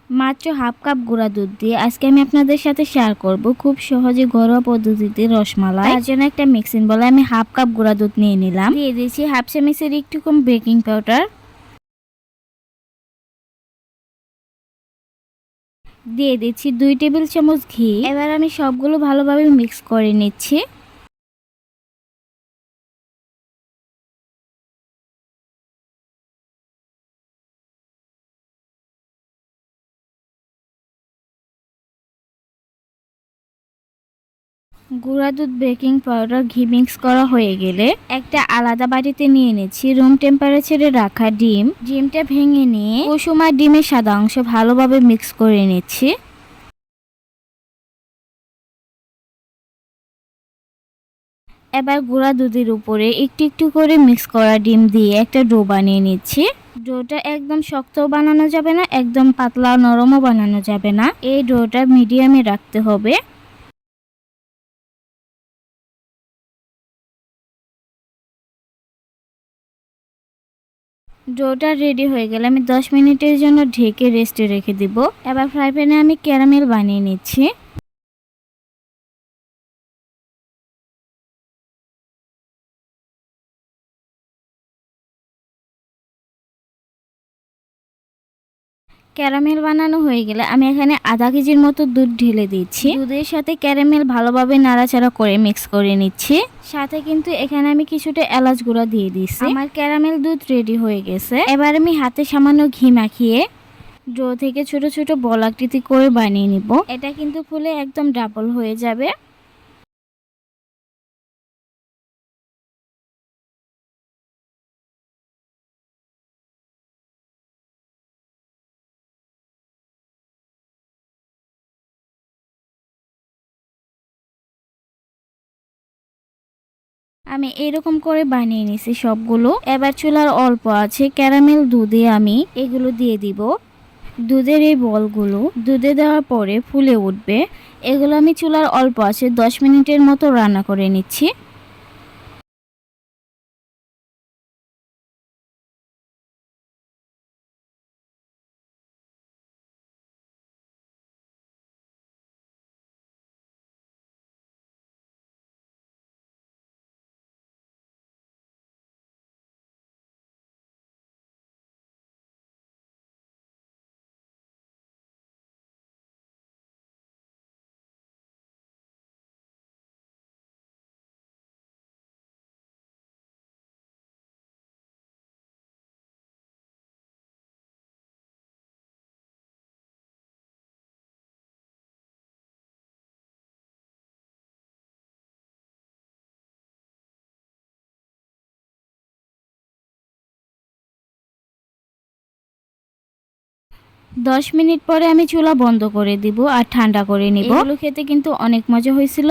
মাত্র half cup গুঁড়া দুধ দিয়ে আজকে আমি আপনাদের সাথে শেয়ার করব খুব সহজে ঘরোয়া পদ্ধতিতে রসমালাই। তার জন্য একটা মিক্সিং বলে আমি হাফ কাপ গুঁড়া দুধ নিয়ে নিলাম, দিয়ে দিয়েছি হাফ চামচের একটু কম বেকিং পাউডার, দিয়ে দিচ্ছি 2 টেবিল চামচ ঘি। এবার আমি সবগুলো ভালোভাবে মিক্স করে নিচ্ছি। গুঁড়া দুধ, বেকিং পাউডার, ঘি মিক্স করা হয়ে গেলে একটা আলাদা বাটিতে নিয়ে নিচ্ছি রুম টেম্পারেচারে রাখা ডিম। ডিমটা ভেঙে নিয়ে কুসুম আর ডিমের সাদা অংশ ভালোভাবে মিক্স করে নিচ্ছি। এবার গুঁড়া দুধের উপরে একটু একটু করে মিক্স করা ডিম দিয়ে একটা ডো বানিয়ে নিচ্ছি। ডোটা একদম শক্তও বানানো যাবে না, একদম পাতলা নরমও বানানো যাবে না, এই ডোটা মিডিয়ামে রাখতে হবে। ডোটা রেডি হয়ে গেলে আমি 10 মিনিটের জন্য ঢেকে রেস্টে রেখে দিব। এবার ফ্রাই প্যানে আমি ক্যারামেল বানিয়ে নিচ্ছি। ক্যারামেল বানানো হয়ে গেলে আমি এখানে আধা কেজির মতো দুধ ঢেলে দিচ্ছি। দুধের সাথে ক্যারামেল ভালোভাবে নাড়াচাড়া করে মিক্স করে নিচ্ছি। সাথে কিন্তু এখানে আমি কিছুটা এলাচ গুঁড়া দিয়ে দিচ্ছি। আমার ক্যারামেল দুধ রেডি হয়ে গেছে। এবার আমি হাতে সামান্য ঘি মাখিয়ে ডো থেকে ছোট ছোট বল আকৃতি করে বানিয়ে নিব। এটা কিন্তু ফুলে একদম ডাবল হয়ে যাবে। আমি এরকম করে বানিয়ে নিছি সবগুলো। এবার চুলার অল্প আছে ক্যারামেল দুধে আমি এগুলো দিয়ে দিব। দুধের এই বলগুলো দুধে দেওয়ার পরে ফুলে উঠবে। এগুলো আমি চুলার অল্প আছে 10 মিনিটের মতো রান্না করে নিচ্ছি। 10 মিনিট পরে আমি চুলা বন্ধ করে দিব আর ঠান্ডা করে নিব। এগুলো খেতে কিন্তু অনেক মজা হয়েছিল।